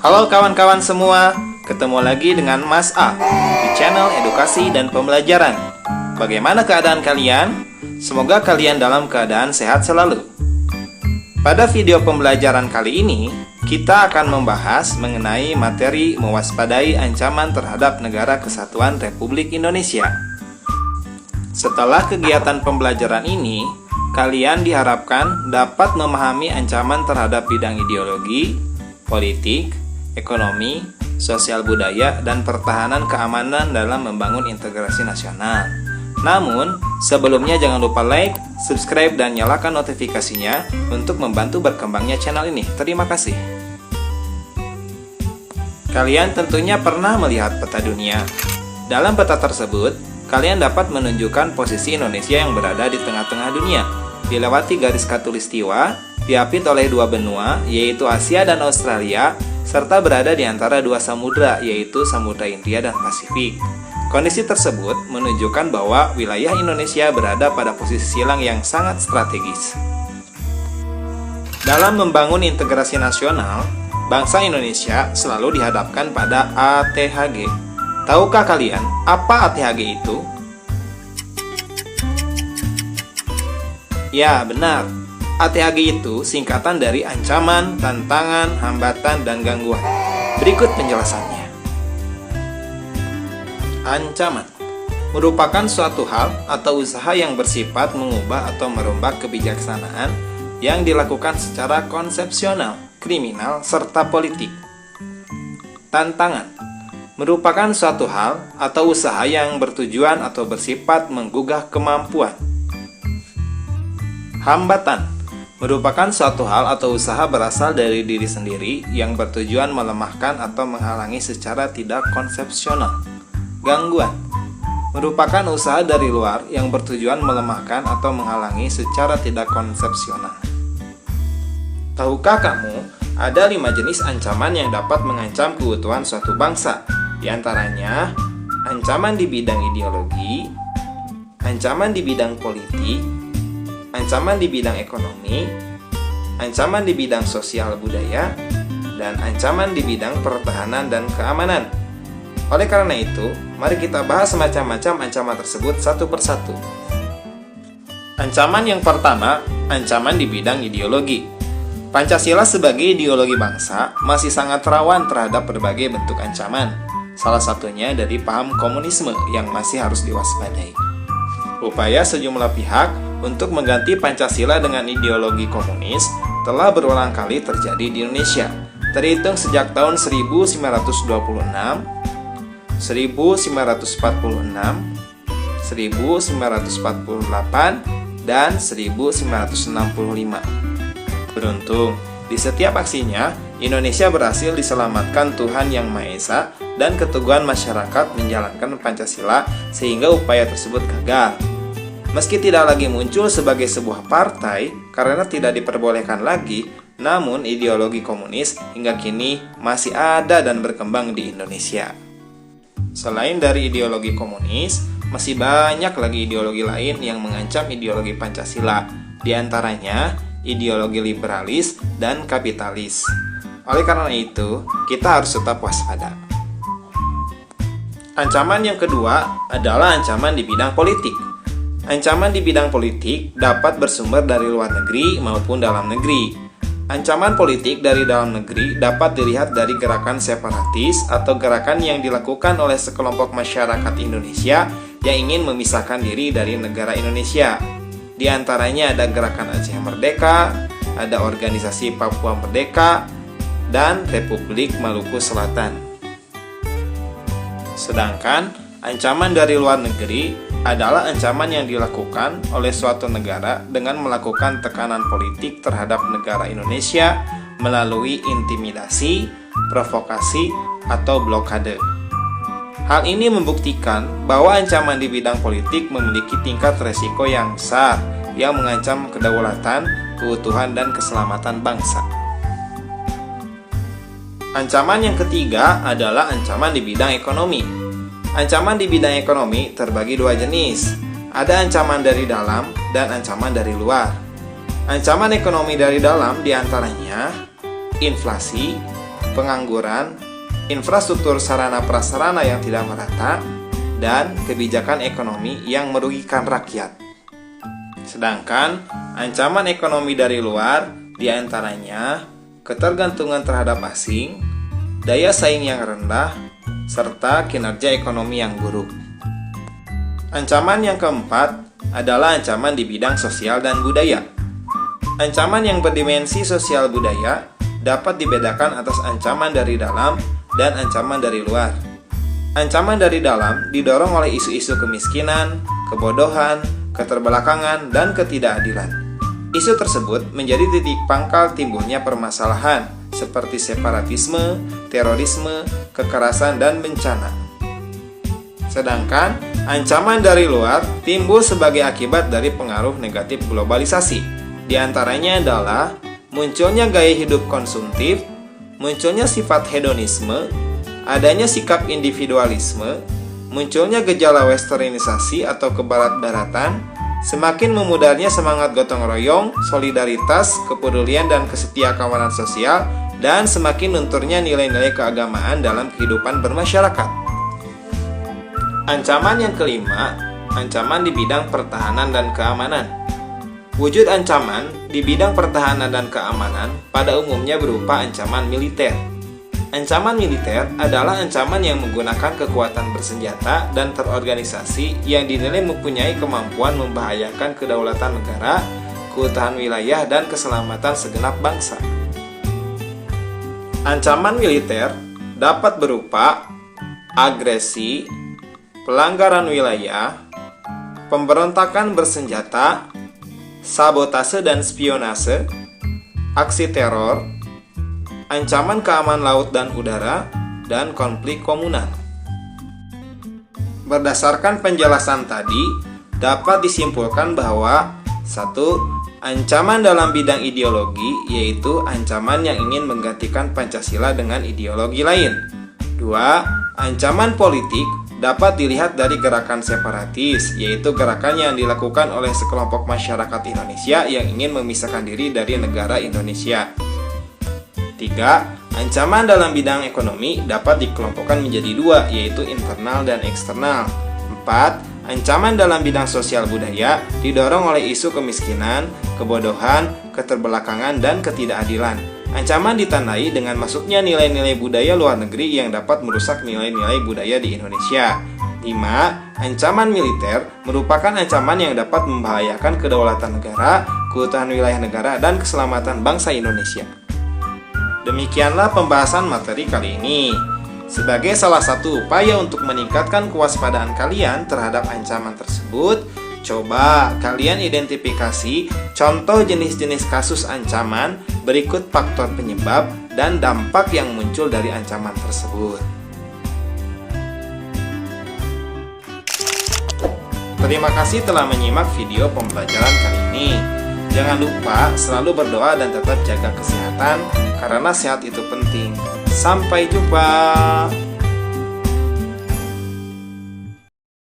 Halo kawan-kawan semua, ketemu lagi dengan Mas A di channel edukasi dan pembelajaran. Bagaimana keadaan kalian? Semoga kalian dalam keadaan sehat selalu. Pada video pembelajaran kali ini, kita akan membahas mengenai materi mewaspadai ancaman terhadap Negara Kesatuan Republik Indonesia. Setelah kegiatan pembelajaran ini, kalian diharapkan dapat memahami ancaman terhadap bidang ideologi, politik, ekonomi, sosial budaya, dan pertahanan keamanan dalam membangun integrasi nasional. Namun, sebelumnya jangan lupa like, subscribe, dan nyalakan notifikasinya untuk membantu berkembangnya channel ini. Terima kasih. Kalian tentunya pernah melihat peta dunia. Dalam peta tersebut, kalian dapat menunjukkan posisi Indonesia yang berada di tengah-tengah dunia, dilewati garis khatulistiwa, diapit oleh dua benua, yaitu Asia dan Australia, serta berada di antara dua samudra, yaitu Samudra Hindia dan Pasifik. Kondisi tersebut menunjukkan bahwa wilayah Indonesia berada pada posisi silang yang sangat strategis. Dalam membangun integrasi nasional, bangsa Indonesia selalu dihadapkan pada ATHG. Tahukah kalian apa ATHG itu? Ya, benar. ATHG itu singkatan dari ancaman, tantangan, hambatan, dan gangguan. Berikut penjelasannya. Ancaman merupakan suatu hal atau usaha yang bersifat mengubah atau merombak kebijaksanaan yang dilakukan secara konsepsional, kriminal, serta politik. Tantangan merupakan suatu hal atau usaha yang bertujuan atau bersifat menggugah kemampuan. Hambatan merupakan suatu hal atau usaha berasal dari diri sendiri yang bertujuan melemahkan atau menghalangi secara tidak konsepsional. Gangguan merupakan usaha dari luar yang bertujuan melemahkan atau menghalangi secara tidak konsepsional. Tahukah kamu, ada 5 jenis ancaman yang dapat mengancam keutuhan suatu bangsa? Di antaranya, ancaman di bidang ideologi, ancaman di bidang politik, ancaman di bidang ekonomi, ancaman di bidang sosial budaya, dan ancaman di bidang pertahanan dan keamanan. Oleh karena itu, mari kita bahas macam-macam ancaman tersebut satu persatu. Ancaman yang pertama, ancaman di bidang ideologi. Pancasila sebagai ideologi bangsa masih sangat rawan terhadap berbagai bentuk ancaman. Salah satunya dari paham komunisme yang masih harus diwaspadai. Upaya sejumlah pihak untuk mengganti Pancasila dengan ideologi komunis telah berulang kali terjadi di Indonesia, terhitung sejak tahun 1926, 1946, 1948, dan 1965. Beruntung, di setiap aksinya, Indonesia berhasil diselamatkan Tuhan Yang Maha Esa dan keteguhan masyarakat menjalankan Pancasila sehingga upaya tersebut gagal. Meski tidak lagi muncul sebagai sebuah partai karena tidak diperbolehkan lagi, namun ideologi komunis hingga kini masih ada dan berkembang di Indonesia. Selain dari ideologi komunis, masih banyak lagi ideologi lain yang mengancam ideologi Pancasila, di antaranya ideologi liberalis dan kapitalis. Oleh karena itu, kita harus tetap waspada. Ancaman yang kedua adalah ancaman di bidang politik. Ancaman di bidang politik dapat bersumber dari luar negeri maupun dalam negeri. Ancaman politik dari dalam negeri dapat dilihat dari gerakan separatis atau gerakan yang dilakukan oleh sekelompok masyarakat Indonesia yang ingin memisahkan diri dari negara Indonesia. Di antaranya ada Gerakan Aceh Merdeka, ada Organisasi Papua Merdeka, dan Republik Maluku Selatan. Sedangkan ancaman dari luar negeri adalah ancaman yang dilakukan oleh suatu negara dengan melakukan tekanan politik terhadap negara Indonesia melalui intimidasi, provokasi, atau blokade. Hal ini membuktikan bahwa ancaman di bidang politik memiliki tingkat resiko yang besar yang mengancam kedaulatan, keutuhan, dan keselamatan bangsa. Ancaman yang ketiga adalah ancaman di bidang ekonomi. Ancaman di bidang ekonomi terbagi dua jenis. Ada ancaman dari dalam dan ancaman dari luar. Ancaman ekonomi dari dalam diantaranya inflasi, pengangguran, infrastruktur sarana prasarana yang tidak merata, dan kebijakan ekonomi yang merugikan rakyat. Sedangkan ancaman ekonomi dari luar diantaranya ketergantungan terhadap asing, daya saing yang rendah, serta kinerja ekonomi yang buruk. Ancaman yang keempat adalah ancaman di bidang sosial dan budaya. Ancaman yang berdimensi sosial budaya dapat dibedakan atas ancaman dari dalam dan ancaman dari luar. Ancaman dari dalam didorong oleh isu-isu kemiskinan, kebodohan, keterbelakangan, dan ketidakadilan. Isu tersebut menjadi titik pangkal timbulnya permasalahan seperti separatisme, terorisme, kekerasan, dan bencana. Sedangkan ancaman dari luar timbul sebagai akibat dari pengaruh negatif globalisasi. Di antaranya adalah munculnya gaya hidup konsumtif, munculnya sifat hedonisme, adanya sikap individualisme, munculnya gejala westernisasi atau kebarat-baratan, semakin memudarnya semangat gotong royong, solidaritas, kepedulian, dan kesetiakawanan sosial, dan semakin lunturnya nilai-nilai keagamaan dalam kehidupan bermasyarakat. Ancaman yang kelima, ancaman di bidang pertahanan dan keamanan. Wujud ancaman di bidang pertahanan dan keamanan pada umumnya berupa ancaman militer. Ancaman militer adalah ancaman yang menggunakan kekuatan bersenjata dan terorganisasi yang dinilai mempunyai kemampuan membahayakan kedaulatan negara, keutuhan wilayah, dan keselamatan segenap bangsa. Ancaman militer dapat berupa agresi, pelanggaran wilayah, pemberontakan bersenjata, sabotase dan spionase, aksi teror, ancaman keamanan laut dan udara, dan konflik komunal. Berdasarkan penjelasan tadi, dapat disimpulkan bahwa 1. Ancaman dalam bidang ideologi, yaitu ancaman yang ingin menggantikan Pancasila dengan ideologi lain. 2. Ancaman politik dapat dilihat dari gerakan separatis, yaitu gerakan yang dilakukan oleh sekelompok masyarakat Indonesia yang ingin memisahkan diri dari negara Indonesia. 3. Ancaman dalam bidang ekonomi dapat dikelompokkan menjadi 2, yaitu internal dan eksternal. 4. Ancaman dalam bidang sosial budaya didorong oleh isu kemiskinan, kebodohan, keterbelakangan, dan ketidakadilan. Ancaman ditandai dengan masuknya nilai-nilai budaya luar negeri yang dapat merusak nilai-nilai budaya di Indonesia. 5. Ancaman militer merupakan ancaman yang dapat membahayakan kedaulatan negara, keutuhan wilayah negara, dan keselamatan bangsa Indonesia. Demikianlah pembahasan materi kali ini. Sebagai salah satu upaya untuk meningkatkan kewaspadaan kalian terhadap ancaman tersebut, coba kalian identifikasi contoh jenis-jenis kasus ancaman berikut faktor penyebab dan dampak yang muncul dari ancaman tersebut. Terima kasih telah menyimak video pembelajaran kali ini. Jangan lupa selalu berdoa dan tetap jaga kesehatan, karena sehat itu penting. Sampai jumpa.